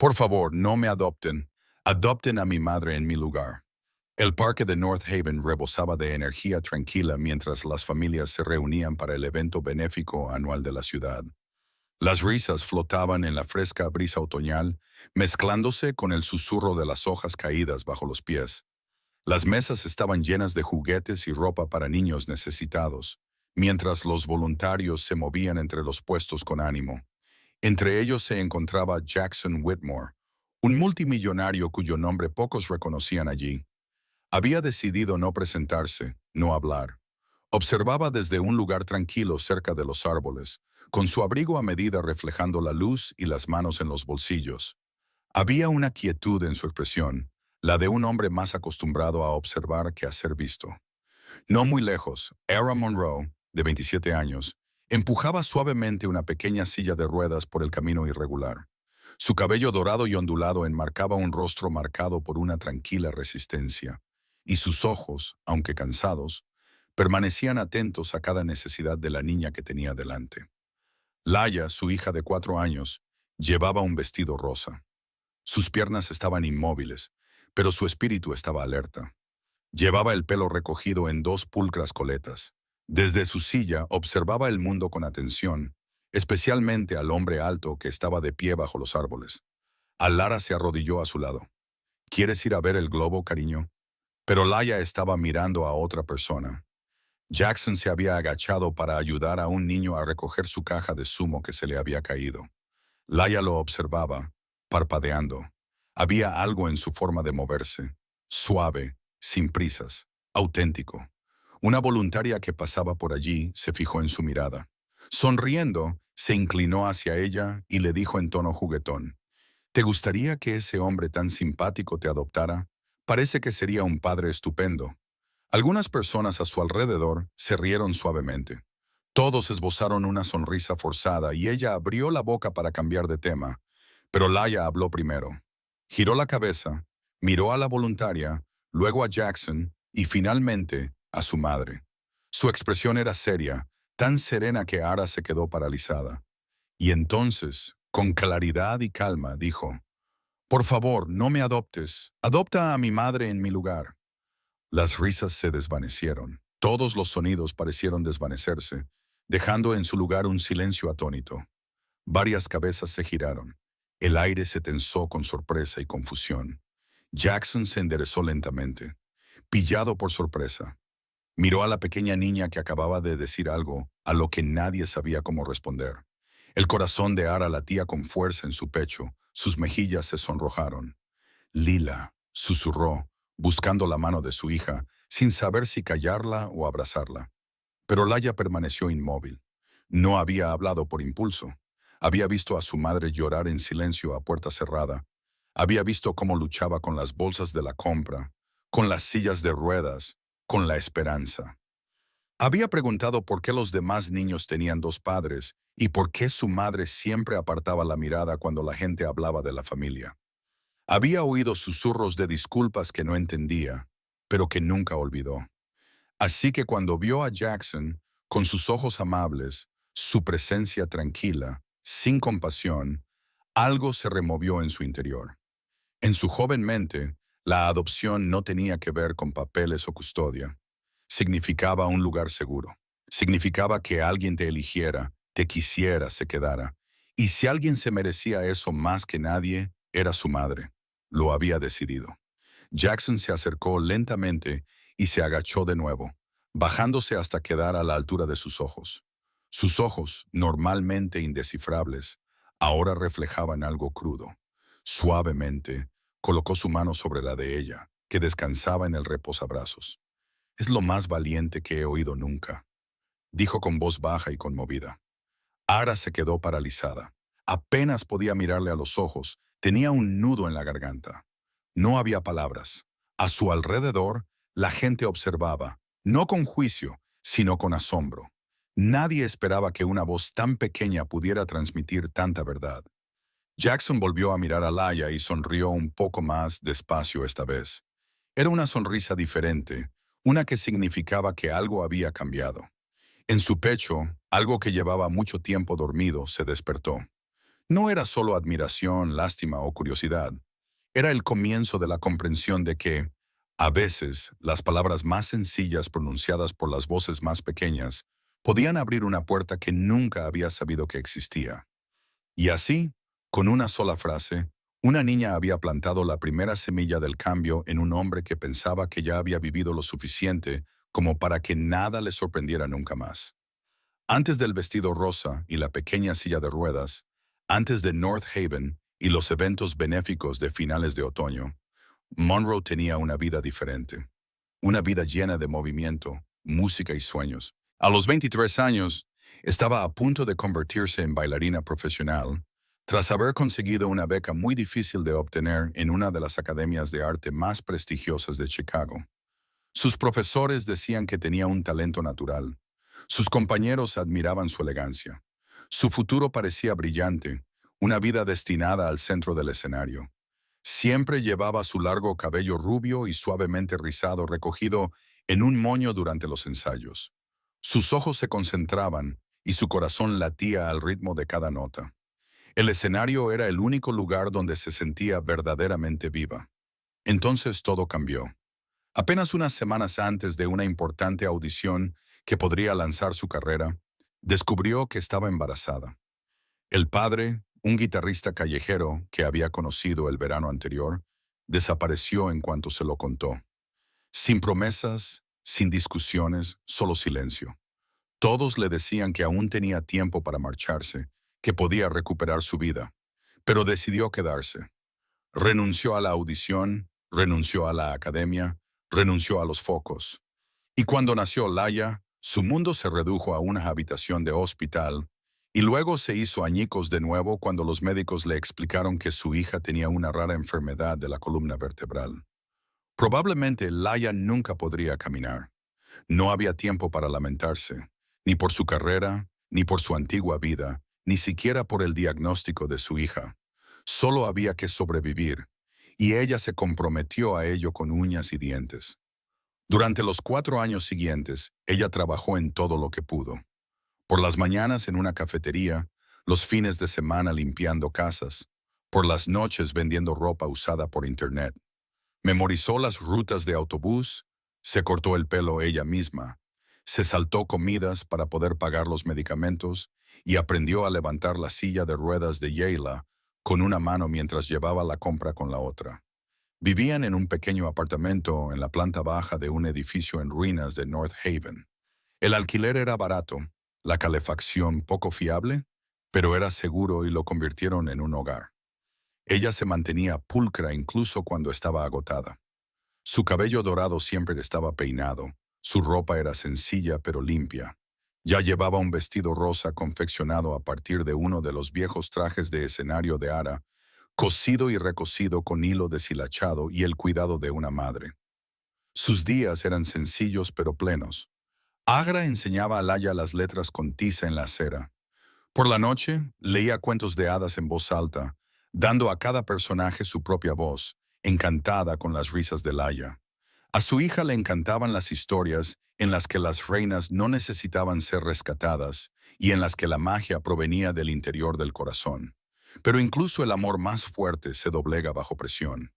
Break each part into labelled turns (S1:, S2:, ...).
S1: Por favor, no me adopten. Adopten a mi madre en mi lugar. El parque de North Haven rebosaba de energía tranquila mientras las familias se reunían para el evento benéfico anual de la ciudad. Las risas flotaban en la fresca brisa otoñal, mezclándose con el susurro de las hojas caídas bajo los pies. Las mesas estaban llenas de juguetes y ropa para niños necesitados, mientras los voluntarios se movían entre los puestos con ánimo. Entre ellos se encontraba Jackson Whitmore, un multimillonario cuyo nombre pocos reconocían allí. Había decidido no presentarse, no hablar. Observaba desde un lugar tranquilo cerca de los árboles, con su abrigo a medida reflejando la luz y las manos en los bolsillos. Había una quietud en su expresión, la de un hombre más acostumbrado a observar que a ser visto. No muy lejos, Era Monroe, de 27 años, empujaba suavemente una pequeña silla de ruedas por el camino irregular. Su cabello dorado y ondulado enmarcaba un rostro marcado por una tranquila resistencia, y sus ojos, aunque cansados, permanecían atentos a cada necesidad de la niña que tenía delante. Laia, su hija de 4 años, llevaba un vestido rosa. Sus piernas estaban inmóviles, pero su espíritu estaba alerta. Llevaba el pelo recogido en dos pulcras coletas. Desde su silla observaba el mundo con atención, especialmente al hombre alto que estaba de pie bajo los árboles. Alara se arrodilló a su lado. ¿Quieres ir a ver el globo, cariño? Pero Laia estaba mirando a otra persona. Jackson se había agachado para ayudar a un niño a recoger su caja de zumo que se le había caído. Laia lo observaba, parpadeando. Había algo en su forma de moverse, suave, sin prisas, auténtico. Una voluntaria que pasaba por allí se fijó en su mirada. Sonriendo, se inclinó hacia ella y le dijo en tono juguetón: ¿Te gustaría que ese hombre tan simpático te adoptara? Parece que sería un padre estupendo. Algunas personas a su alrededor se rieron suavemente. Todos esbozaron una sonrisa forzada y ella abrió la boca para cambiar de tema, pero Laia habló primero. Giró la cabeza, miró a la voluntaria, luego a Jackson y finalmente a su madre. Su expresión era seria, tan serena que Ara se quedó paralizada. Y entonces, con claridad y calma, dijo: «Por favor, no me adoptes. Adopta a mi madre en mi lugar». Las risas se desvanecieron. Todos los sonidos parecieron desvanecerse, dejando en su lugar un silencio atónito. Varias cabezas se giraron. El aire se tensó con sorpresa y confusión. Jackson se enderezó lentamente, pillado por sorpresa. Miró a la pequeña niña que acababa de decir algo a lo que nadie sabía cómo responder. El corazón de Ara latía con fuerza en su pecho, sus mejillas se sonrojaron. «Lila», susurró, buscando la mano de su hija, sin saber si callarla o abrazarla. Pero Laia permaneció inmóvil. No había hablado por impulso. Había visto a su madre llorar en silencio a puerta cerrada. Había visto cómo luchaba con las bolsas de la compra, con las sillas de ruedas, con la esperanza. Había preguntado por qué los demás niños tenían dos padres y por qué su madre siempre apartaba la mirada cuando la gente hablaba de la familia. Había oído susurros de disculpas que no entendía, pero que nunca olvidó. Así que cuando vio a Jackson, con sus ojos amables, su presencia tranquila, sin compasión, algo se removió en su interior. En su joven mente, la adopción no tenía que ver con papeles o custodia. Significaba un lugar seguro. Significaba que alguien te eligiera, te quisiera, se quedara. Y si alguien se merecía eso más que nadie, era su madre. Lo había decidido. Jackson se acercó lentamente y se agachó de nuevo, bajándose hasta quedar a la altura de sus ojos. Sus ojos, normalmente indescifrables, ahora reflejaban algo crudo. Suavemente, colocó su mano sobre la de ella, que descansaba en el reposabrazos. «Es lo más valiente que he oído nunca», dijo con voz baja y conmovida. Ara se quedó paralizada. Apenas podía mirarle a los ojos, tenía un nudo en la garganta. No había palabras. A su alrededor, la gente observaba, no con juicio, sino con asombro. Nadie esperaba que una voz tan pequeña pudiera transmitir tanta verdad. Jackson volvió a mirar a Laia y sonrió un poco más despacio esta vez. Era una sonrisa diferente, una que significaba que algo había cambiado. En su pecho, algo que llevaba mucho tiempo dormido se despertó. No era solo admiración, lástima o curiosidad. Era el comienzo de la comprensión de que, a veces, las palabras más sencillas pronunciadas por las voces más pequeñas podían abrir una puerta que nunca había sabido que existía. Y así, con una sola frase, una niña había plantado la primera semilla del cambio en un hombre que pensaba que ya había vivido lo suficiente como para que nada le sorprendiera nunca más. Antes del vestido rosa y la pequeña silla de ruedas, antes de North Haven y los eventos benéficos de finales de otoño, Monroe tenía una vida diferente. Una vida llena de movimiento, música y sueños. A los 23 años, estaba a punto de convertirse en bailarina profesional, tras haber conseguido una beca muy difícil de obtener en una de las academias de arte más prestigiosas de Chicago. Sus profesores decían que tenía un talento natural. Sus compañeros admiraban su elegancia. Su futuro parecía brillante, una vida destinada al centro del escenario. Siempre llevaba su largo cabello rubio y suavemente rizado recogido en un moño durante los ensayos. Sus ojos se concentraban y su corazón latía al ritmo de cada nota. El escenario era el único lugar donde se sentía verdaderamente viva. Entonces todo cambió. Apenas unas semanas antes de una importante audición que podría lanzar su carrera, descubrió que estaba embarazada. El padre, un guitarrista callejero que había conocido el verano anterior, desapareció en cuanto se lo contó. Sin promesas, sin discusiones, solo silencio. Todos le decían que aún tenía tiempo para marcharse, que podía recuperar su vida, pero decidió quedarse. Renunció a la audición, renunció a la academia, renunció a los focos. Y cuando nació Laia, su mundo se redujo a una habitación de hospital, y luego se hizo añicos de nuevo cuando los médicos le explicaron que su hija tenía una rara enfermedad de la columna vertebral. Probablemente Laia nunca podría caminar. No había tiempo para lamentarse, ni por su carrera, ni por su antigua vida, ni siquiera por el diagnóstico de su hija. Solo había que sobrevivir, y ella se comprometió a ello con uñas y dientes. Durante los 4 años siguientes, ella trabajó en todo lo que pudo. Por las mañanas en una cafetería, los fines de semana limpiando casas, por las noches vendiendo ropa usada por internet. Memorizó las rutas de autobús, se cortó el pelo ella misma, se saltó comidas para poder pagar los medicamentos y aprendió a levantar la silla de ruedas de Yayla con una mano mientras llevaba la compra con la otra. Vivían en un pequeño apartamento en la planta baja de un edificio en ruinas de North Haven. El alquiler era barato, la calefacción poco fiable, pero era seguro y lo convirtieron en un hogar. Ella se mantenía pulcra incluso cuando estaba agotada. Su cabello dorado siempre estaba peinado, su ropa era sencilla pero limpia. Ya llevaba un vestido rosa confeccionado a partir de uno de los viejos trajes de escenario de Ara, cosido y recosido con hilo deshilachado y el cuidado de una madre. Sus días eran sencillos pero plenos. Agra enseñaba a Laia las letras con tiza en la acera. Por la noche, leía cuentos de hadas en voz alta, dando a cada personaje su propia voz, encantada con las risas de Laia. A su hija le encantaban las historias en las que las reinas no necesitaban ser rescatadas y en las que la magia provenía del interior del corazón. Pero incluso el amor más fuerte se doblega bajo presión.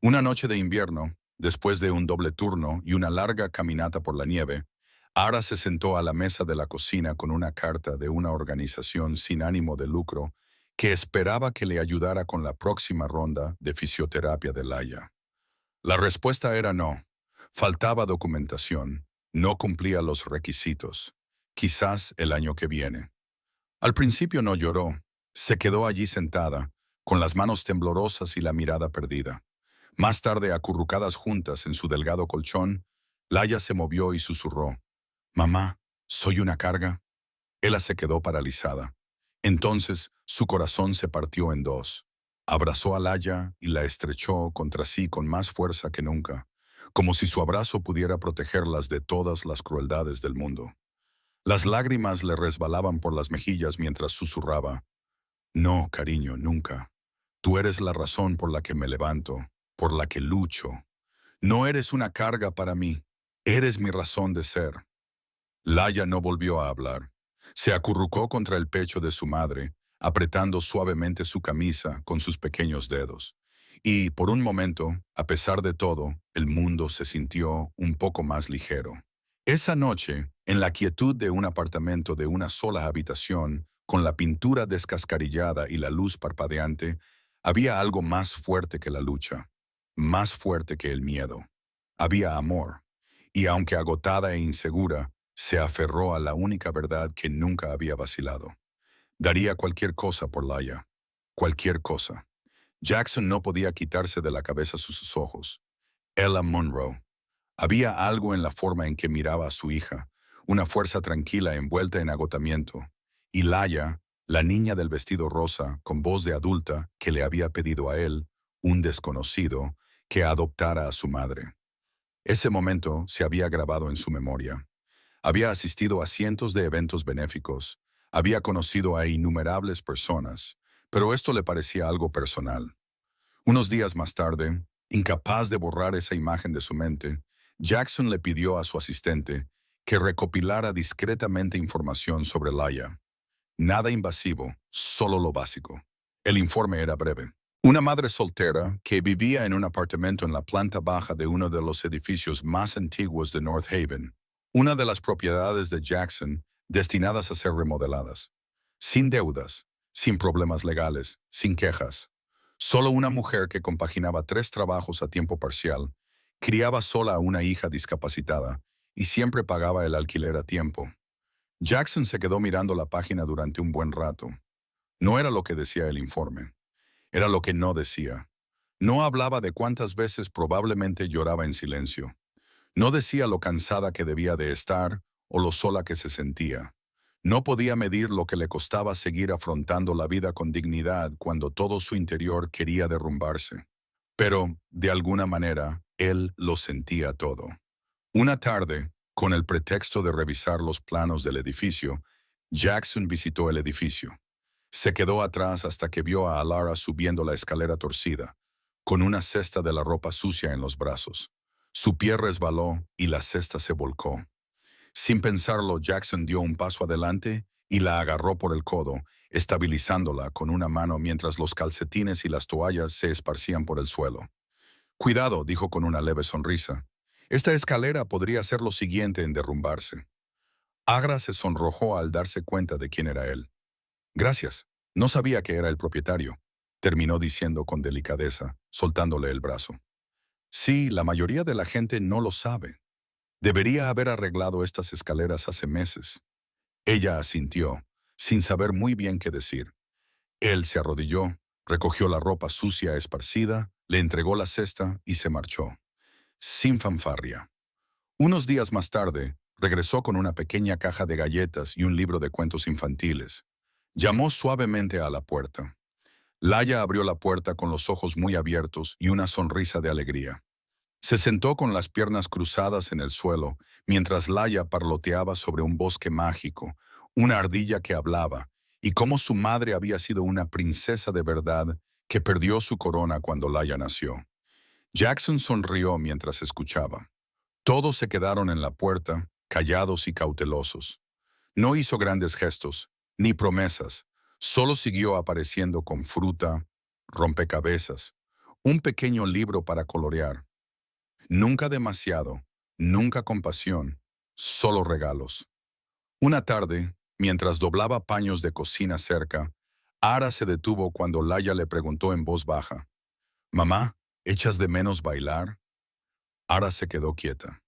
S1: Una noche de invierno, después de un doble turno y una larga caminata por la nieve, Ara se sentó a la mesa de la cocina con una carta de una organización sin ánimo de lucro que esperaba que le ayudara con la próxima ronda de fisioterapia de Laia. La respuesta era no. Faltaba documentación, no cumplía los requisitos. Quizás el año que viene. Al principio no lloró. Se quedó allí sentada, con las manos temblorosas y la mirada perdida. Más tarde, acurrucadas juntas en su delgado colchón, Laia se movió y susurró: «Mamá, ¿soy una carga?». Ella se quedó paralizada. Entonces, su corazón se partió en dos. Abrazó a Laia y la estrechó contra sí con más fuerza que nunca, como si su abrazo pudiera protegerlas de todas las crueldades del mundo. Las lágrimas le resbalaban por las mejillas mientras susurraba: «No, cariño, nunca. Tú eres la razón por la que me levanto, por la que lucho. No eres una carga para mí. Eres mi razón de ser». Laia no volvió a hablar. Se acurrucó contra el pecho de su madre, apretando suavemente su camisa con sus pequeños dedos. Y, por un momento, a pesar de todo, el mundo se sintió un poco más ligero. Esa noche, en la quietud de un apartamento de una sola habitación, con la pintura descascarillada y la luz parpadeante, había algo más fuerte que la lucha, más fuerte que el miedo. Había amor, y aunque agotada e insegura, se aferró a la única verdad que nunca había vacilado. Daría cualquier cosa por Laia, cualquier cosa. Jackson no podía quitarse de la cabeza sus ojos. Ella Monroe. Había algo en la forma en que miraba a su hija, una fuerza tranquila envuelta en agotamiento. Y Laia, la niña del vestido rosa, con voz de adulta, que le había pedido a él, un desconocido, que adoptara a su madre. Ese momento se había grabado en su memoria. Había asistido a cientos de eventos benéficos, había conocido a innumerables personas, pero esto le parecía algo personal. Unos días más tarde, incapaz de borrar esa imagen de su mente, Jackson le pidió a su asistente que recopilara discretamente información sobre Laia. Nada invasivo, solo lo básico. El informe era breve. Una madre soltera que vivía en un apartamento en la planta baja de uno de los edificios más antiguos de North Haven, una de las propiedades de Jackson destinadas a ser remodeladas. Sin deudas, sin problemas legales, sin quejas. Solo una mujer que compaginaba 3 trabajos a tiempo parcial, criaba sola a una hija discapacitada y siempre pagaba el alquiler a tiempo. Jackson se quedó mirando la página durante un buen rato. No era lo que decía el informe. Era lo que no decía. No hablaba de cuántas veces probablemente lloraba en silencio. No decía lo cansada que debía de estar o lo sola que se sentía. No podía medir lo que le costaba seguir afrontando la vida con dignidad cuando todo su interior quería derrumbarse. Pero, de alguna manera, él lo sentía todo. Una tarde, con el pretexto de revisar los planos del edificio, Jackson visitó el edificio. Se quedó atrás hasta que vio a Alara subiendo la escalera torcida, con una cesta de la ropa sucia en los brazos. Su pie resbaló y la cesta se volcó. Sin pensarlo, Jackson dio un paso adelante y la agarró por el codo, estabilizándola con una mano mientras los calcetines y las toallas se esparcían por el suelo. «Cuidado», dijo con una leve sonrisa. «Esta escalera podría ser lo siguiente en derrumbarse». Agra se sonrojó al darse cuenta de quién era él. «Gracias. No sabía que era el propietario», terminó diciendo con delicadeza, soltándole el brazo. «Sí, la mayoría de la gente no lo sabe. Debería haber arreglado estas escaleras hace meses». Ella asintió, sin saber muy bien qué decir. Él se arrodilló, recogió la ropa sucia esparcida, le entregó la cesta y se marchó. Sin fanfarria. Unos días más tarde, regresó con una pequeña caja de galletas y un libro de cuentos infantiles. Llamó suavemente a la puerta. Laia abrió la puerta con los ojos muy abiertos y una sonrisa de alegría. Se sentó con las piernas cruzadas en el suelo, mientras Laia parloteaba sobre un bosque mágico, una ardilla que hablaba, y cómo su madre había sido una princesa de verdad que perdió su corona cuando Laia nació. Jackson sonrió mientras escuchaba. Todos se quedaron en la puerta, callados y cautelosos. No hizo grandes gestos, ni promesas, solo siguió apareciendo con fruta, rompecabezas, un pequeño libro para colorear. Nunca demasiado, nunca con pasión, solo regalos. Una tarde, mientras doblaba paños de cocina cerca, Ara se detuvo cuando Laia le preguntó en voz baja, «Mamá, ¿echas de menos bailar?» Ara se quedó quieta.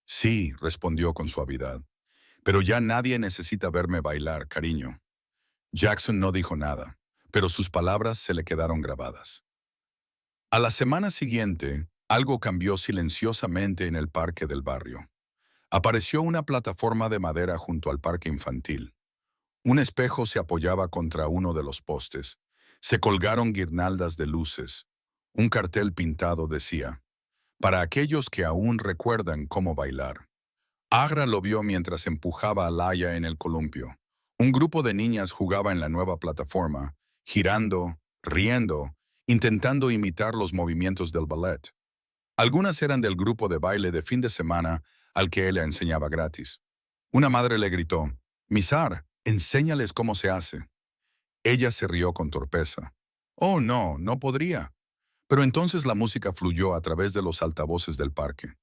S1: «Sí», respondió con suavidad, «pero ya nadie necesita verme bailar, cariño». Jackson no dijo nada, pero sus palabras se le quedaron grabadas. A la semana siguiente, algo cambió silenciosamente en el parque del barrio. Apareció una plataforma de madera junto al parque infantil. Un espejo se apoyaba contra uno de los postes. Se colgaron guirnaldas de luces. Un cartel pintado decía, «Para aquellos que aún recuerdan cómo bailar». Agra lo vio mientras empujaba a Laia en el columpio. Un grupo de niñas jugaba en la nueva plataforma, girando, riendo, intentando imitar los movimientos del ballet. Algunas eran del grupo de baile de fin de semana al que él le enseñaba gratis. Una madre le gritó, «Misar, enséñales cómo se hace». Ella se rió con torpeza. Oh, no, no podría. Pero entonces la música fluyó a través de los altavoces del parque.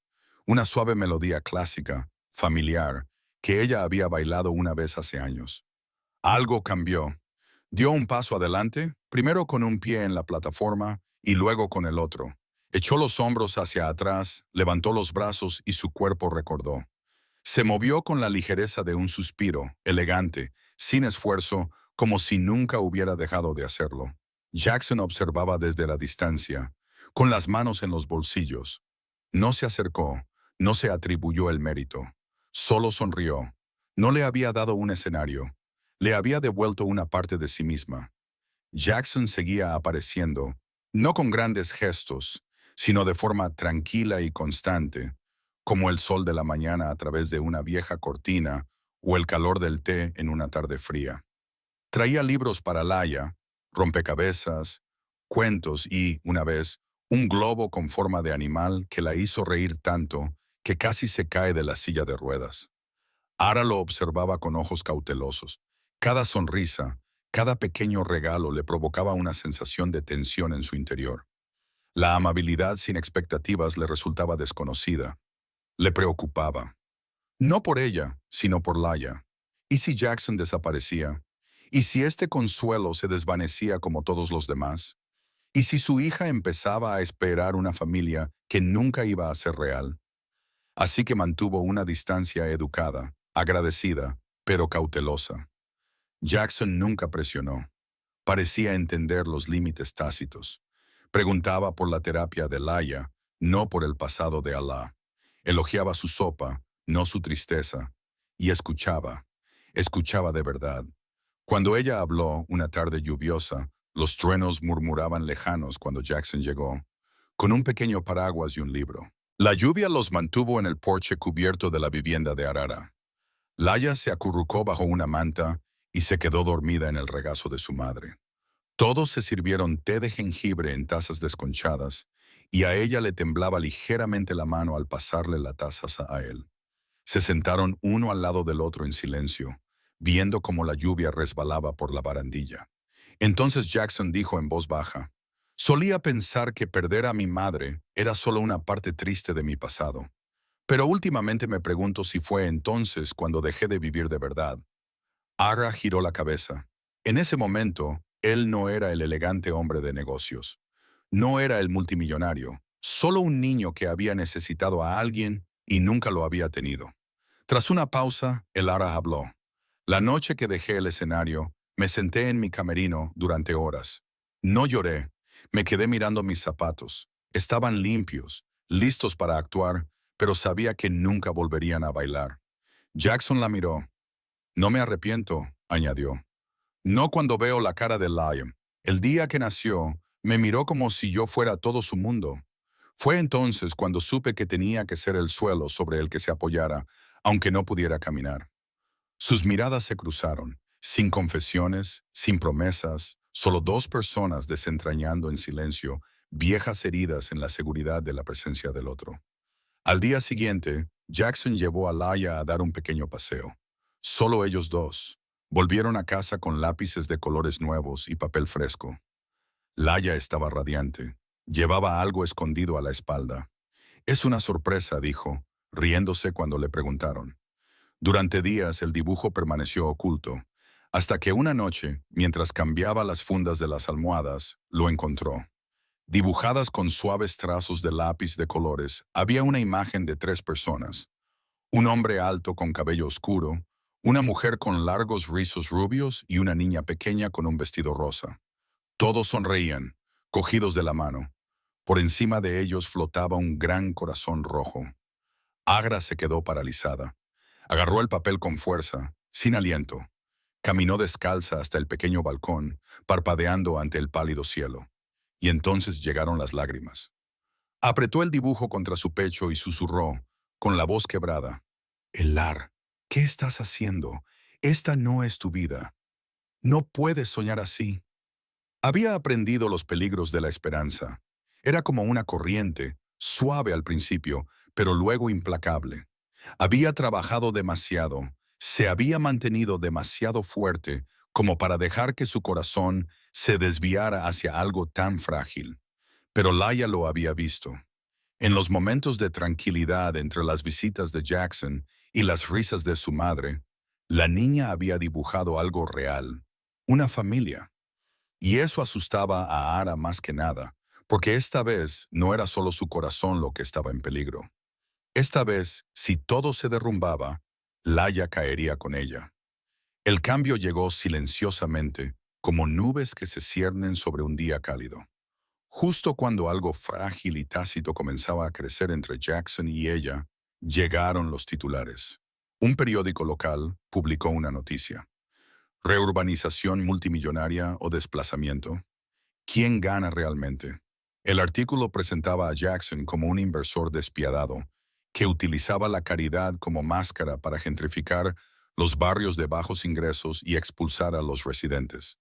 S1: Una suave melodía clásica, familiar, que ella había bailado una vez hace años. Algo cambió. Dio un paso adelante, primero con un pie en la plataforma y luego con el otro. Echó los hombros hacia atrás, levantó los brazos y su cuerpo recordó. Se movió con la ligereza de un suspiro, elegante, sin esfuerzo, como si nunca hubiera dejado de hacerlo. Jackson observaba desde la distancia, con las manos en los bolsillos. No se acercó, no se atribuyó el mérito. Solo sonrió. No le había dado un escenario. Le había devuelto una parte de sí misma. Jackson seguía apareciendo, no con grandes gestos, sino de forma tranquila y constante, como el sol de la mañana a través de una vieja cortina o el calor del té en una tarde fría. Traía libros para Laia, rompecabezas, cuentos y, una vez, un globo con forma de animal que la hizo reír tanto que casi se cae de la silla de ruedas. Ara lo observaba con ojos cautelosos. Cada sonrisa, cada pequeño regalo le provocaba una sensación de tensión en su interior. La amabilidad sin expectativas le resultaba desconocida. Le preocupaba. No por ella, sino por Laia. ¿Y si Jackson desaparecía? ¿Y si este consuelo se desvanecía como todos los demás? ¿Y si su hija empezaba a esperar una familia que nunca iba a ser real? Así que mantuvo una distancia educada, agradecida, pero cautelosa. Jackson nunca presionó. Parecía entender los límites tácitos. Preguntaba por la terapia de Laia, no por el pasado de Alá. Elogiaba su sopa, no su tristeza. Y escuchaba de verdad. Cuando ella habló, una tarde lluviosa, los truenos murmuraban lejanos cuando Jackson llegó, con un pequeño paraguas y un libro. La lluvia los mantuvo en el porche cubierto de la vivienda de Arara. Laia se acurrucó bajo una manta y se quedó dormida en el regazo de su madre. Todos se sirvieron té de jengibre en tazas desconchadas, y a ella le temblaba ligeramente la mano al pasarle la taza a él. Se sentaron uno al lado del otro en silencio, viendo cómo la lluvia resbalaba por la barandilla. Entonces Jackson dijo en voz baja, «Solía pensar que perder a mi madre era solo una parte triste de mi pasado, pero últimamente me pregunto si fue entonces cuando dejé de vivir de verdad». Ara giró la cabeza. En ese momento, él no era el elegante hombre de negocios. No era el multimillonario, solo un niño que había necesitado a alguien y nunca lo había tenido. Tras una pausa, el Ara habló. La noche que dejé el escenario, me senté en mi camerino durante horas. No lloré, me quedé mirando mis zapatos. Estaban limpios, listos para actuar, pero sabía que nunca volverían a bailar. Jackson la miró. No me arrepiento, añadió. No cuando veo la cara de Liam. El día que nació, me miró como si yo fuera todo su mundo. Fue entonces cuando supe que tenía que ser el suelo sobre el que se apoyara, aunque no pudiera caminar. Sus miradas se cruzaron, sin confesiones, sin promesas, solo dos personas desentrañando en silencio viejas heridas en la seguridad de la presencia del otro. Al día siguiente, Jackson llevó a Laia a dar un pequeño paseo. Solo ellos dos. Volvieron a casa con lápices de colores nuevos y papel fresco. Laia estaba radiante. Llevaba algo escondido a la espalda. «Es una sorpresa», dijo, riéndose cuando le preguntaron. Durante días el dibujo permaneció oculto, hasta que una noche, mientras cambiaba las fundas de las almohadas, lo encontró. Dibujadas con suaves trazos de lápiz de colores, había una imagen de tres personas. Un hombre alto con cabello oscuro, una mujer con largos rizos rubios y una niña pequeña con un vestido rosa. Todos sonreían, cogidos de la mano. Por encima de ellos flotaba un gran corazón rojo. Agra se quedó paralizada. Agarró el papel con fuerza, sin aliento. Caminó descalza hasta el pequeño balcón, parpadeando ante el pálido cielo. Y entonces llegaron las lágrimas. Apretó el dibujo contra su pecho y susurró, con la voz quebrada, «Elar, ¿qué estás haciendo? Esta no es tu vida. No puedes soñar así». Había aprendido los peligros de la esperanza. Era como una corriente, suave al principio, pero luego implacable. Había trabajado demasiado, se había mantenido demasiado fuerte, como para dejar que su corazón se desviara hacia algo tan frágil. Pero Laia lo había visto. En los momentos de tranquilidad entre las visitas de Jackson y las risas de su madre, la niña había dibujado algo real, una familia. Y eso asustaba a Ara más que nada, porque esta vez no era solo su corazón lo que estaba en peligro. Esta vez, si todo se derrumbaba, Laia caería con ella. El cambio llegó silenciosamente, como nubes que se ciernen sobre un día cálido. Justo cuando algo frágil y tácito comenzaba a crecer entre Jackson y ella, llegaron los titulares. Un periódico local publicó una noticia. ¿Reurbanización multimillonaria o desplazamiento? ¿Quién gana realmente? El artículo presentaba a Jackson como un inversor despiadado, que utilizaba la caridad como máscara para gentrificar los barrios de bajos ingresos y expulsar a los residentes.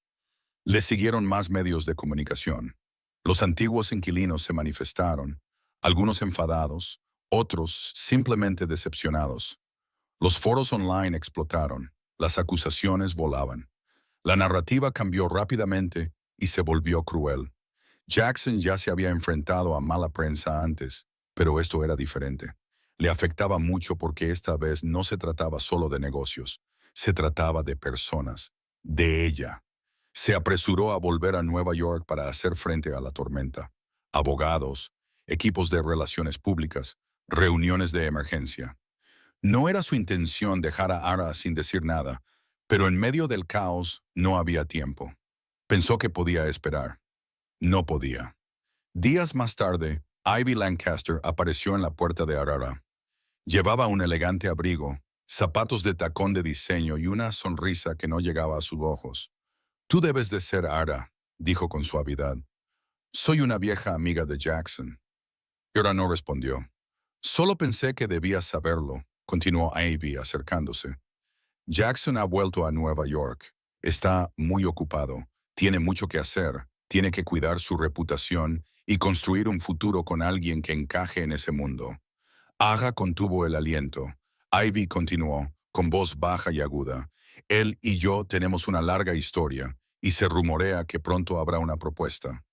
S1: Le siguieron más medios de comunicación. Los antiguos inquilinos se manifestaron, algunos enfadados, otros simplemente decepcionados. Los foros online explotaron, las acusaciones volaban. La narrativa cambió rápidamente y se volvió cruel. Jackson ya se había enfrentado a mala prensa antes, pero esto era diferente. Le afectaba mucho porque esta vez no se trataba solo de negocios, se trataba de personas, de ella. Se apresuró a volver a Nueva York para hacer frente a la tormenta. Abogados, equipos de relaciones públicas, reuniones de emergencia. No era su intención dejar a Ara sin decir nada, pero en medio del caos no había tiempo. Pensó que podía esperar. No podía. Días más tarde, Ivy Lancaster apareció en la puerta de Arara. Llevaba un elegante abrigo, zapatos de tacón de diseño y una sonrisa que no llegaba a sus ojos. «Tú debes de ser Ara», dijo con suavidad. «Soy una vieja amiga de Jackson». Ara no respondió. «Solo pensé que debías saberlo», continuó Ivy acercándose. «Jackson ha vuelto a Nueva York. Está muy ocupado. Tiene mucho que hacer. Tiene que cuidar su reputación y construir un futuro con alguien que encaje en ese mundo». Ara contuvo el aliento. Ivy continuó, con voz baja y aguda. «Él y yo tenemos una larga historia, y se rumorea que pronto habrá una propuesta.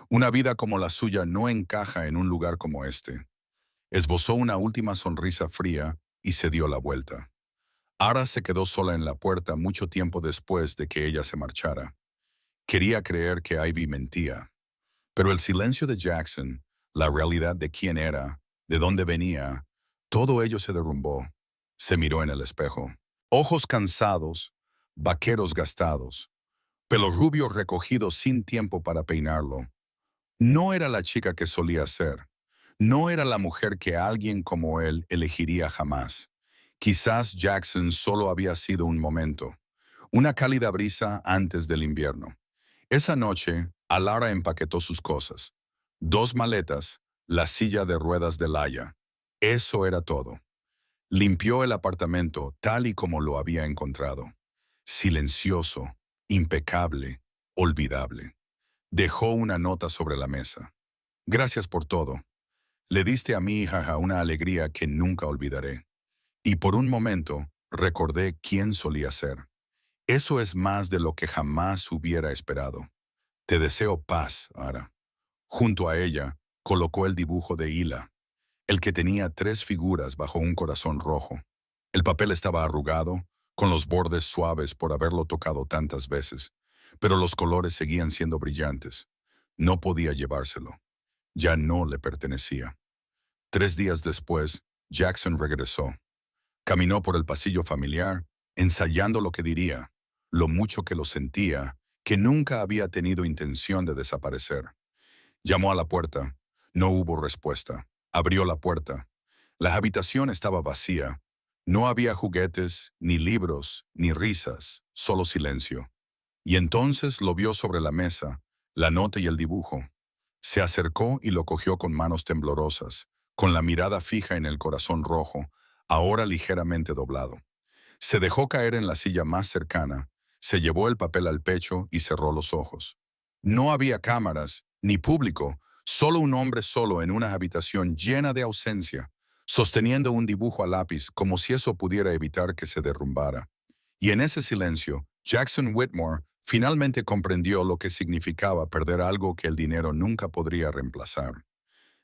S1: Una vida como la suya no encaja en un lugar como este». Esbozó una última sonrisa fría y se dio la vuelta. Ara se quedó sola en la puerta mucho tiempo después de que ella se marchara. Quería creer que Ivy mentía. Pero el silencio de Jackson, la realidad de quién era, de dónde venía, todo ello se derrumbó. Se miró en el espejo. Ojos cansados, vaqueros gastados, pelo rubio recogido sin tiempo para peinarlo. No era la chica que solía ser. No era la mujer que alguien como él elegiría jamás. Quizás Jackson solo había sido un momento, una cálida brisa antes del invierno. Esa noche, Alara empaquetó sus cosas. 2 maletas, la silla de ruedas de Laia. Eso era todo. Limpió el apartamento tal y como lo había encontrado. Silencioso, impecable, olvidable. Dejó una nota sobre la mesa. «Gracias por todo. Le diste a mi hija una alegría que nunca olvidaré. Y por un momento recordé quién solía ser. Eso es más de lo que jamás hubiera esperado. Te deseo paz, Ara». Junto a ella, colocó el dibujo de Hila, el que tenía 3 figuras bajo un corazón rojo. El papel estaba arrugado, con los bordes suaves por haberlo tocado tantas veces, pero los colores seguían siendo brillantes. No podía llevárselo. Ya no le pertenecía. 3 días después, Jackson regresó. Caminó por el pasillo familiar, ensayando lo que diría, lo mucho que lo sentía, que nunca había tenido intención de desaparecer. Llamó a la puerta. No hubo respuesta. Abrió la puerta. La habitación estaba vacía. No había juguetes, ni libros, ni risas, solo silencio. Y entonces lo vio sobre la mesa, la nota y el dibujo. Se acercó y lo cogió con manos temblorosas, con la mirada fija en el corazón rojo, ahora ligeramente doblado. Se dejó caer en la silla más cercana, se llevó el papel al pecho y cerró los ojos. No había cámaras, ni público, solo un hombre solo en una habitación llena de ausencia, sosteniendo un dibujo a lápiz como si eso pudiera evitar que se derrumbara. Y en ese silencio, Jackson Whitmore finalmente comprendió lo que significaba perder algo que el dinero nunca podría reemplazar.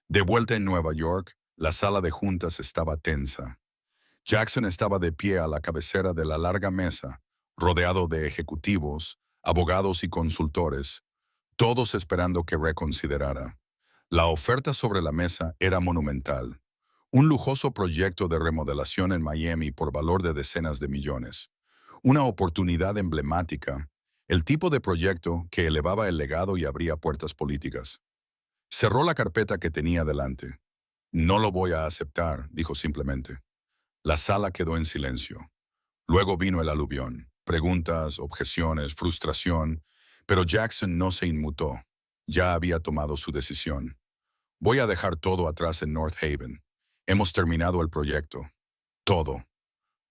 S1: De vuelta en Nueva York, la sala de juntas estaba tensa. Jackson estaba de pie a la cabecera de la larga mesa, rodeado de ejecutivos, abogados y consultores, todos esperando que reconsiderara. La oferta sobre la mesa era monumental. Un lujoso proyecto de remodelación en Miami por valor de decenas de millones. Una oportunidad emblemática, el tipo de proyecto que elevaba el legado y abría puertas políticas. Cerró la carpeta que tenía delante. No lo voy a aceptar, dijo simplemente. La sala quedó en silencio. Luego vino el aluvión. Preguntas, objeciones, frustración. Pero Jackson no se inmutó. Ya había tomado su decisión. Voy a dejar todo atrás en North Haven. Hemos terminado el proyecto. Todo.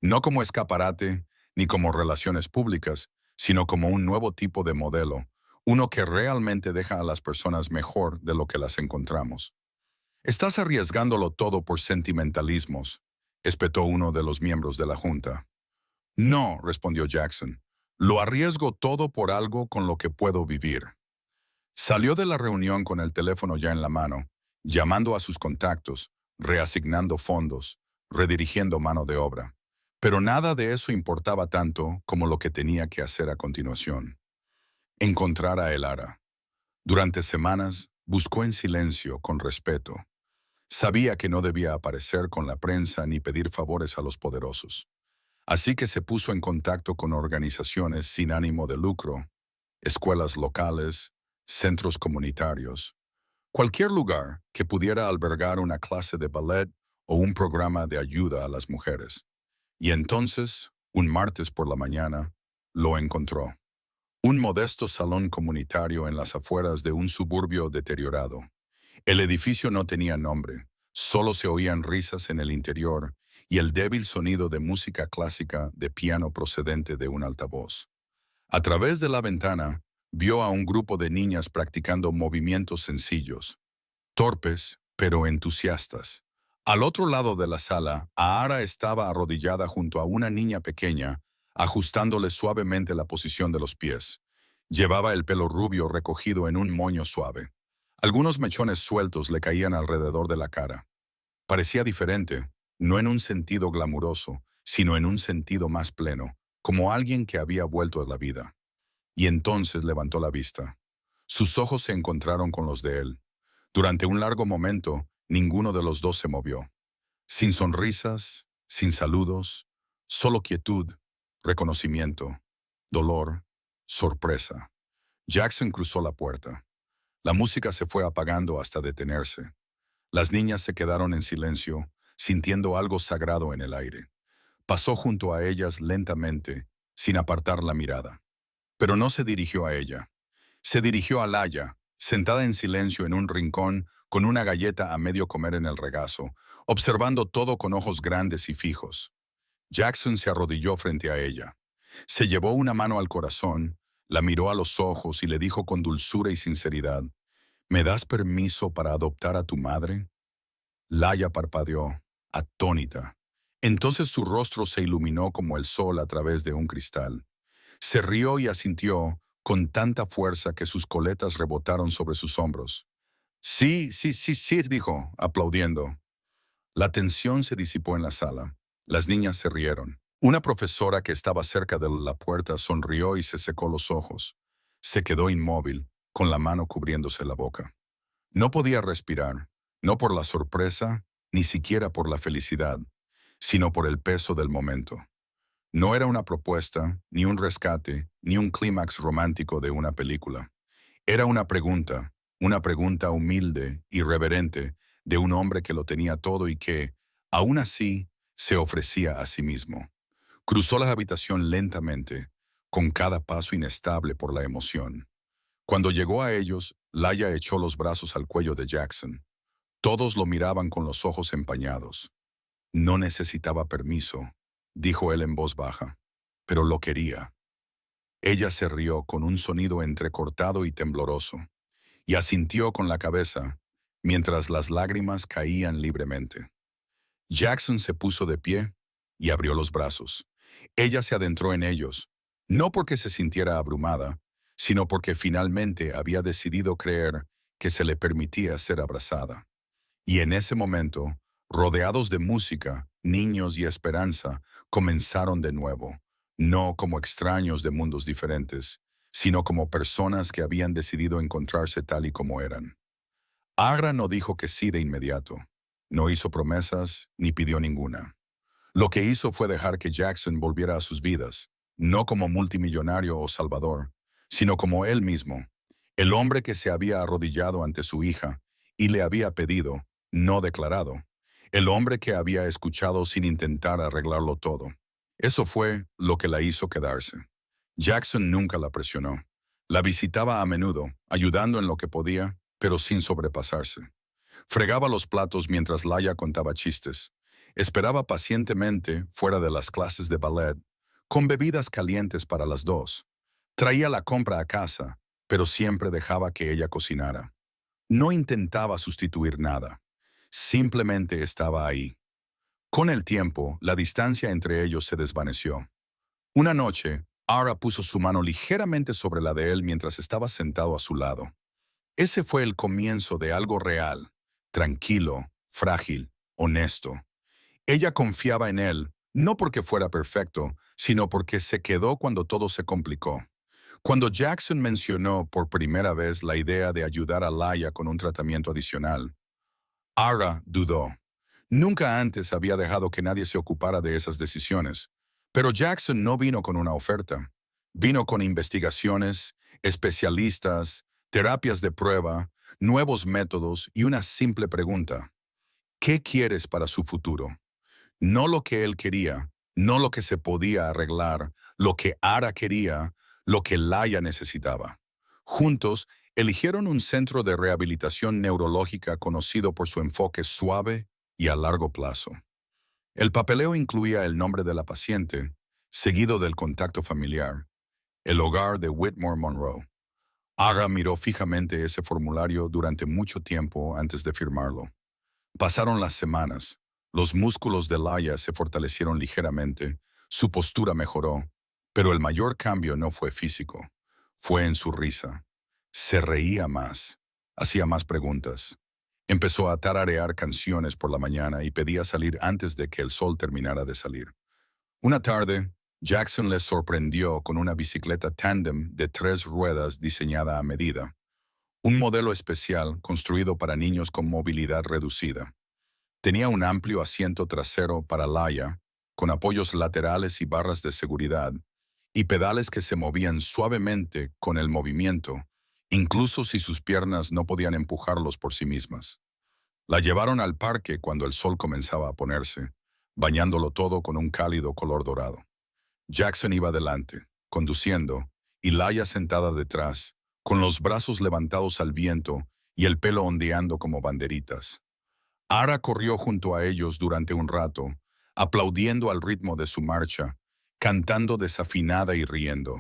S1: No como escaparate, ni como relaciones públicas, sino como un nuevo tipo de modelo, uno que realmente deja a las personas mejor de lo que las encontramos. Estás arriesgándolo todo por sentimentalismos, espetó uno de los miembros de la junta. No, respondió Jackson. Lo arriesgo todo por algo con lo que puedo vivir. Salió de la reunión con el teléfono ya en la mano, llamando a sus contactos, reasignando fondos, redirigiendo mano de obra. Pero nada de eso importaba tanto como lo que tenía que hacer a continuación. Encontrar a Elara. Durante semanas, buscó en silencio, con respeto. Sabía que no debía aparecer con la prensa ni pedir favores a los poderosos. Así que se puso en contacto con organizaciones sin ánimo de lucro, escuelas locales, centros comunitarios, cualquier lugar que pudiera albergar una clase de ballet o un programa de ayuda a las mujeres. Y entonces, un martes por la mañana, lo encontró. Un modesto salón comunitario en las afueras de un suburbio deteriorado. El edificio no tenía nombre, solo se oían risas en el interior y el débil sonido de música clásica de piano procedente de un altavoz. A través de la ventana, vio a un grupo de niñas practicando movimientos sencillos, torpes pero entusiastas. Al otro lado de la sala, Ahara estaba arrodillada junto a una niña pequeña, ajustándole suavemente la posición de los pies. Llevaba el pelo rubio recogido en un moño suave. Algunos mechones sueltos le caían alrededor de la cara. Parecía diferente, no en un sentido glamuroso, sino en un sentido más pleno, como alguien que había vuelto a la vida. Y entonces levantó la vista. Sus ojos se encontraron con los de él. Durante un largo momento, ninguno de los dos se movió. Sin sonrisas, sin saludos, solo quietud, reconocimiento, dolor, sorpresa. Jackson cruzó la puerta. La música se fue apagando hasta detenerse. Las niñas se quedaron en silencio, sintiendo algo sagrado en el aire. Pasó junto a ellas lentamente, sin apartar la mirada. Pero no se dirigió a ella. Se dirigió a Laya, sentada en silencio en un rincón con una galleta a medio comer en el regazo, observando todo con ojos grandes y fijos. Jackson se arrodilló frente a ella. Se llevó una mano al corazón, la miró a los ojos y le dijo con dulzura y sinceridad, ¿me das permiso para adoptar a tu madre? Laya parpadeó, atónita. Entonces su rostro se iluminó como el sol a través de un cristal. Se rió y asintió con tanta fuerza que sus coletas rebotaron sobre sus hombros. Sí, sí, sí, sí, dijo, aplaudiendo. La tensión se disipó en la sala. Las niñas se rieron. Una profesora que estaba cerca de la puerta sonrió y se secó los ojos. Se quedó inmóvil, con la mano cubriéndose la boca. No podía respirar, no por la sorpresa, ni siquiera por la felicidad, sino por el peso del momento. No era una propuesta, ni un rescate, ni un clímax romántico de una película. Era una pregunta humilde, irreverente, de un hombre que lo tenía todo y que, aún así, se ofrecía a sí mismo. Cruzó la habitación lentamente, con cada paso inestable por la emoción. Cuando llegó a ellos, Laya echó los brazos al cuello de Jackson. Todos lo miraban con los ojos empañados. No necesitaba permiso, dijo él en voz baja, pero lo quería. Ella se rió con un sonido entrecortado y tembloroso, y asintió con la cabeza, mientras las lágrimas caían libremente. Jackson se puso de pie y abrió los brazos. Ella se adentró en ellos, No porque se sintiera abrumada, sino porque finalmente había decidido creer que se le permitía ser abrazada. Y en ese momento, rodeados de música, niños y esperanza, comenzaron de nuevo, no como extraños de mundos diferentes, sino como personas que habían decidido encontrarse tal y como eran. Agra no dijo que sí de inmediato. No hizo promesas ni pidió ninguna. Lo que hizo fue dejar que Jackson volviera a sus vidas, no como multimillonario o salvador, sino como él mismo, el hombre que se había arrodillado ante su hija y le había pedido, no declarado, el hombre que había escuchado sin intentar arreglarlo todo. Eso fue lo que la hizo quedarse. Jackson nunca la presionó. La visitaba a menudo, ayudando en lo que podía, pero sin sobrepasarse. Fregaba los platos mientras Laia contaba chistes. Esperaba pacientemente fuera de las clases de ballet, con bebidas calientes para las dos. Traía la compra a casa, pero siempre dejaba que ella cocinara. No intentaba sustituir nada. Simplemente estaba ahí. Con el tiempo, la distancia entre ellos se desvaneció. Una noche, Ara puso su mano ligeramente sobre la de él mientras estaba sentado a su lado. Ese fue el comienzo de algo real, tranquilo, frágil, honesto. Ella confiaba en él, no porque fuera perfecto, sino porque se quedó cuando todo se complicó. Cuando Jackson mencionó por primera vez la idea de ayudar a Laia con un tratamiento adicional, Ara dudó. Nunca antes había dejado que nadie se ocupara de esas decisiones. Pero Jackson no vino con una oferta. Vino con investigaciones, especialistas, terapias de prueba, nuevos métodos y una simple pregunta. ¿Qué quieres para su futuro? No lo que él quería, no lo que se podía arreglar, lo que Ara quería, lo que Laia necesitaba. Juntos, eligieron un centro de rehabilitación neurológica conocido por su enfoque suave y a largo plazo. El papeleo incluía el nombre de la paciente, seguido del contacto familiar, el hogar de Whitmore Monroe. Ara miró fijamente ese formulario durante mucho tiempo antes de firmarlo. Pasaron las semanas. Los músculos de Laia se fortalecieron ligeramente, su postura mejoró, pero el mayor cambio no fue físico, fue en su risa. Se reía más, hacía más preguntas. Empezó a tararear canciones por la mañana y pedía salir antes de que el sol terminara de salir. Una tarde, Jackson les sorprendió con una bicicleta tándem de 3 ruedas diseñada a medida, un modelo especial construido para niños con movilidad reducida. Tenía un amplio asiento trasero para Laia, con apoyos laterales y barras de seguridad, y pedales que se movían suavemente con el movimiento, incluso si sus piernas no podían empujarlos por sí mismas. La llevaron al parque cuando el sol comenzaba a ponerse, bañándolo todo con un cálido color dorado. Jackson iba delante, conduciendo, y Laia sentada detrás, con los brazos levantados al viento y el pelo ondeando como banderitas. Ara corrió junto a ellos durante un rato, aplaudiendo al ritmo de su marcha, cantando desafinada y riendo.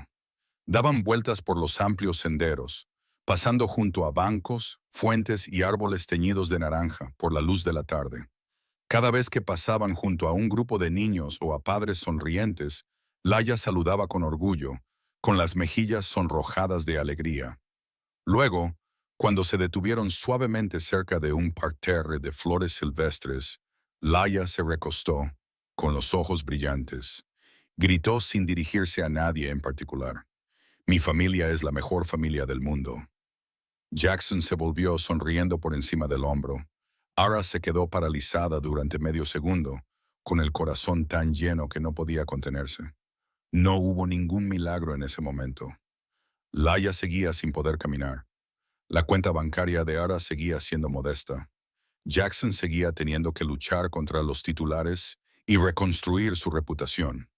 S1: Daban vueltas por los amplios senderos, pasando junto a bancos, fuentes y árboles teñidos de naranja por la luz de la tarde. Cada vez que pasaban junto a un grupo de niños o a padres sonrientes, Laia saludaba con orgullo, con las mejillas sonrojadas de alegría. Luego, cuando se detuvieron suavemente cerca de un parterre de flores silvestres, Laia se recostó, con los ojos brillantes. Gritó sin dirigirse a nadie en particular. Mi familia es la mejor familia del mundo. Jackson se volvió sonriendo por encima del hombro. Ara se quedó paralizada durante medio segundo, con el corazón tan lleno que no podía contenerse. No hubo ningún milagro en ese momento. Laia seguía sin poder caminar. La cuenta bancaria de Ara seguía siendo modesta. Jackson seguía teniendo que luchar contra los titulares y reconstruir su reputación.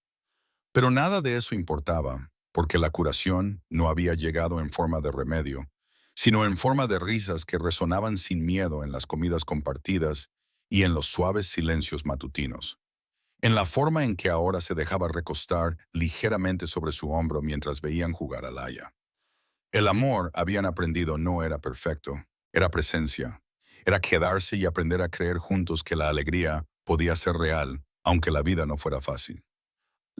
S1: Pero nada de eso importaba, porque la curación no había llegado en forma de remedio, sino en forma de risas que resonaban sin miedo en las comidas compartidas y en los suaves silencios matutinos. En la forma en que ahora se dejaba recostar ligeramente sobre su hombro mientras veían jugar a Laia. El amor, habían aprendido, no era perfecto, era presencia. Era quedarse y aprender a creer juntos que la alegría podía ser real, aunque la vida no fuera fácil.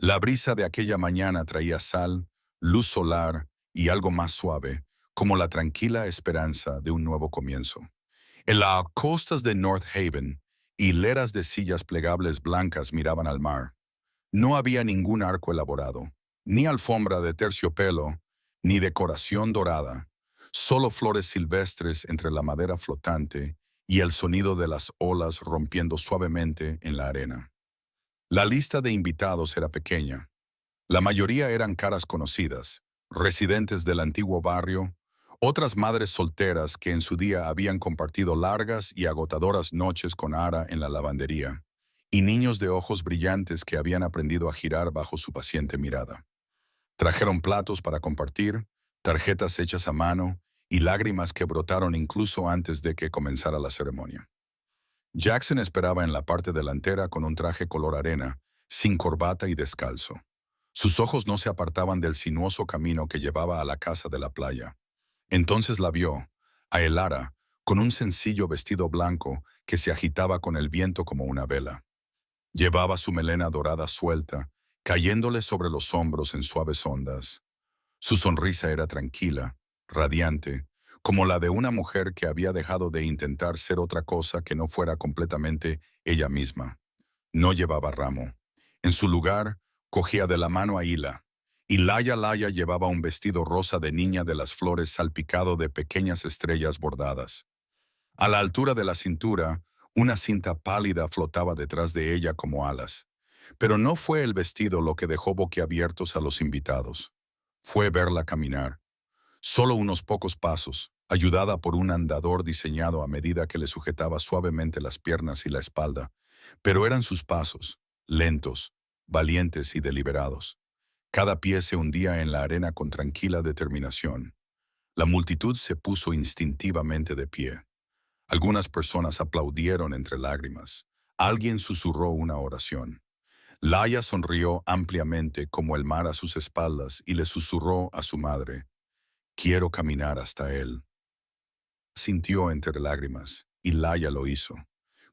S1: La brisa de aquella mañana traía sal, luz solar y algo más suave, como la tranquila esperanza de un nuevo comienzo. En las costas de North Haven, hileras de sillas plegables blancas miraban al mar. No había ningún arco elaborado, ni alfombra de terciopelo, ni decoración dorada, solo flores silvestres entre la madera flotante y el sonido de las olas rompiendo suavemente en la arena. La lista de invitados era pequeña. La mayoría eran caras conocidas, residentes del antiguo barrio, otras madres solteras que en su día habían compartido largas y agotadoras noches con Ara en la lavandería, y niños de ojos brillantes que habían aprendido a girar bajo su paciente mirada. Trajeron platos para compartir, tarjetas hechas a mano y lágrimas que brotaron incluso antes de que comenzara la ceremonia. Jackson esperaba en la parte delantera con un traje color arena, sin corbata y descalzo. Sus ojos no se apartaban del sinuoso camino que llevaba a la casa de la playa. Entonces la vio, a Elara, con un sencillo vestido blanco que se agitaba con el viento como una vela. Llevaba su melena dorada suelta, cayéndole sobre los hombros en suaves ondas. Su sonrisa era tranquila, radiante, como la de una mujer que había dejado de intentar ser otra cosa que no fuera completamente ella misma. No llevaba ramo. En su lugar, cogía de la mano a Hila, y Laya llevaba un vestido rosa de niña de las flores salpicado de pequeñas estrellas bordadas. A la altura de la cintura, una cinta pálida flotaba detrás de ella como alas. Pero no fue el vestido lo que dejó boquiabiertos a los invitados. Fue verla caminar. Solo unos pocos pasos, ayudada por un andador diseñado a medida que le sujetaba suavemente las piernas y la espalda. Pero eran sus pasos, lentos, valientes y deliberados. Cada pie se hundía en la arena con tranquila determinación. La multitud se puso instintivamente de pie. Algunas personas aplaudieron entre lágrimas. Alguien susurró una oración. Laia sonrió ampliamente como el mar a sus espaldas y le susurró a su madre: «Quiero caminar hasta él». Sintió entre lágrimas, y Laia lo hizo.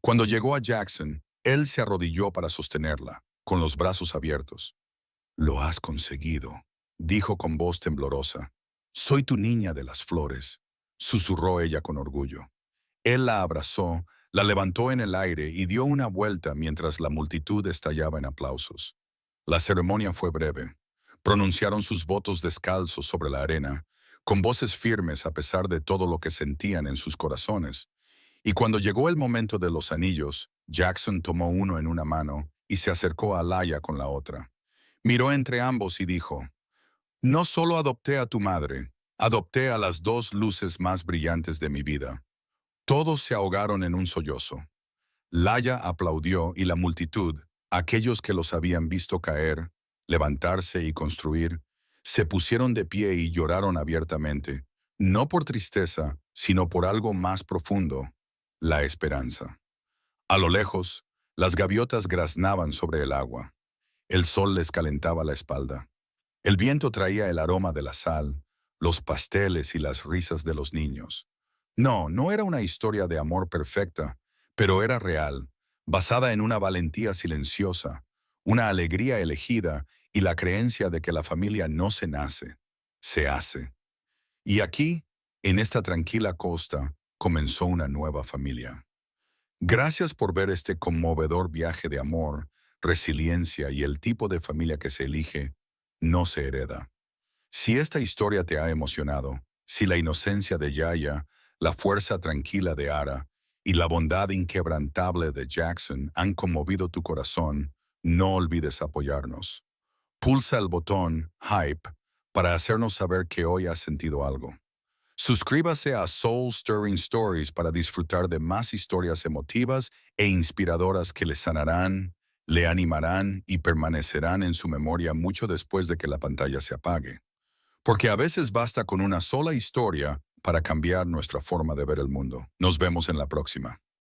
S1: Cuando llegó a Jackson, él se arrodilló para sostenerla, con los brazos abiertos. «Lo has conseguido», dijo con voz temblorosa. «Soy tu niña de las flores», susurró ella con orgullo. Él la abrazó, la levantó en el aire y dio una vuelta mientras la multitud estallaba en aplausos. La ceremonia fue breve. Pronunciaron sus votos descalzos sobre la arena, con voces firmes a pesar de todo lo que sentían en sus corazones. Y cuando llegó el momento de los anillos, Jackson tomó uno en una mano y se acercó a Laia con la otra. Miró entre ambos y dijo: «No solo adopté a tu madre, adopté a las dos luces más brillantes de mi vida». Todos se ahogaron en un sollozo. Laia aplaudió y la multitud, aquellos que los habían visto caer, levantarse y construir, se pusieron de pie y lloraron abiertamente, no por tristeza, sino por algo más profundo: la esperanza. A lo lejos, las gaviotas graznaban sobre el agua. El sol les calentaba la espalda. El viento traía el aroma de la sal, los pasteles y las risas de los niños. No, no era una historia de amor perfecta, pero era real, basada en una valentía silenciosa, una alegría elegida y la creencia de que la familia no se nace, se hace. Y aquí, en esta tranquila costa, comenzó una nueva familia. Gracias por ver este conmovedor viaje de amor, resiliencia y el tipo de familia que se elige no se hereda. Si esta historia te ha emocionado, si la inocencia de Yaya, la fuerza tranquila de Ara y la bondad inquebrantable de Jackson han conmovido tu corazón, no olvides apoyarnos. Pulsa el botón Hype para hacernos saber que hoy has sentido algo. Suscríbase a Soul Stirring Stories para disfrutar de más historias emotivas e inspiradoras que le sanarán, le animarán y permanecerán en su memoria mucho después de que la pantalla se apague. Porque a veces basta con una sola historia para cambiar nuestra forma de ver el mundo. Nos vemos en la próxima.